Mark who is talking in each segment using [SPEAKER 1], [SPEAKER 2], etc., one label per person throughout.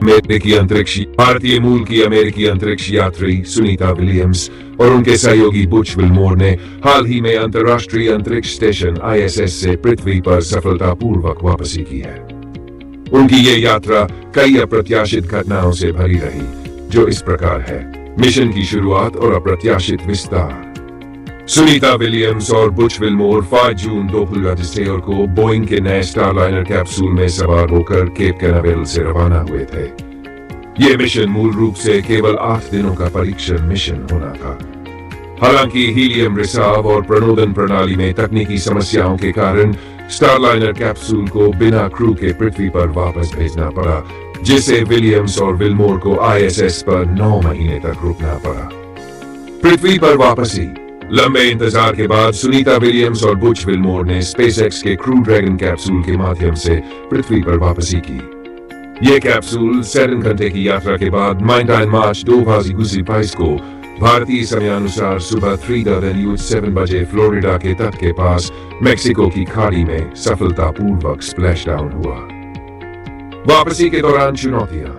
[SPEAKER 1] भारतीय मूल की अमेरिकी अंतरिक्ष यात्री सुनीता विलियम्स और उनके सहयोगी बुच विल्मोर ने हाल ही में अंतर्राष्ट्रीय अंतरिक्ष स्टेशन ISS से पृथ्वी पर सफलतापूर्वक वापसी की है। उनकी ये यात्रा कई अप्रत्याशित घटनाओं से भरी रही, जो इस प्रकार है: मिशन की शुरुआत और अप्रत्याशित विस्तार। सुनीता विलियम्स और बुच विल्मोर 5 जून 2023 को बोइंग के नए स्टारलाइनर कैप्सूल में सवार होकर केप कैनावेरल से रवाना हुए थे। ये मिशन मूल रूप से केवल 8 दिनों का परीक्षण मिशन होना था। हालांकि हीलियम रिसाव और प्रणोदन प्रणाली में तकनीकी समस्याओं के कारण स्टारलाइनर कैप्सूल को बिना क्रू के पृथ्वी पर वापस भेजना पड़ा, जिससे विलियम्स और विल्मोर को ISS पर 9 महीने तक रुकना पड़ा। पृथ्वी पर वापसी। लंबे इंतजार के बाद सुनीता विलियम्स और बुच विल्मोर ने स्पेसएक्स के क्रू ड्रैगन कैप्सूल के माध्यम से पृथ्वी पर वापसी की। यह कैप्सूल 7 घंटे की यात्रा के बाद 19 मार्च 2022 को भारतीय समयानुसार सुबह 3:07 बजे फ्लोरिडा के तट के पास मेक्सिको की खाड़ी में सफलतापूर्वक स्प्लैश डाउन हुआ। वापसी के दौरान चुनौतियां।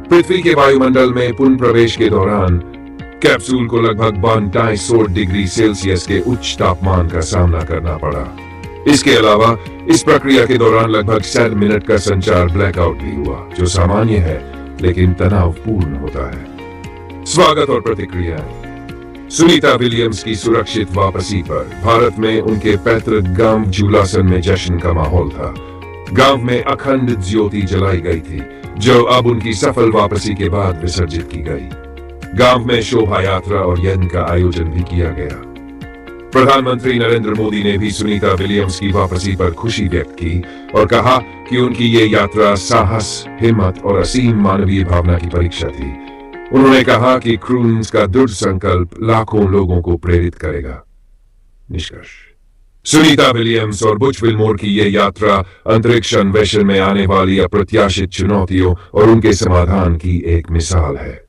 [SPEAKER 1] पृथ्वी के वायुमंडल में पुनः प्रवेश के दौरान कैप्सूल को लगभग 62 डिग्री सेल्सियस के उच्च तापमान का सामना करना पड़ा। इसके अलावा इस प्रक्रिया के दौरान लगभग 7 मिनट का संचार ब्लैकआउट भी हुआ, जो सामान्य है लेकिन तनावपूर्ण होता है। स्वागत और प्रतिक्रियाएं। सुनीता विलियम्स की सुरक्षित वापसी पर भारत में उनके पैतृक गांव झूलासन में जश्न का माहौल था। गांव में अखंड ज्योति जलाई गई थी, जो अब उनकी सफल वापसी के बाद विसर्जित की गई। गांव में शोभा यात्रा और यज्ञ का आयोजन भी किया गया। प्रधानमंत्री नरेंद्र मोदी ने भी सुनीता विलियम्स की वापसी पर खुशी व्यक्त की और कहा कि उनकी ये यात्रा साहस, हिम्मत और असीम मानवीय भावना की परीक्षा थी। उन्होंने कहा कि क्रूज का दृढ़ संकल्प लाखों लोगों को प्रेरित करेगा। निष्कर्ष। सुनीता विलियम्स और बुच विल्मोर की ये यात्रा अंतरिक्ष अन्वेषण में आने वाली अप्रत्याशित चुनौतियों और उनके समाधान की एक मिसाल है।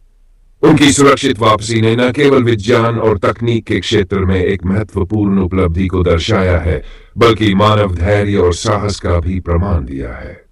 [SPEAKER 1] उनकी सुरक्षित वापसी ने न केवल विज्ञान और तकनीक के क्षेत्र में एक महत्वपूर्ण उपलब्धि को दर्शाया है, बल्कि मानव धैर्य और साहस का भी प्रमाण दिया है।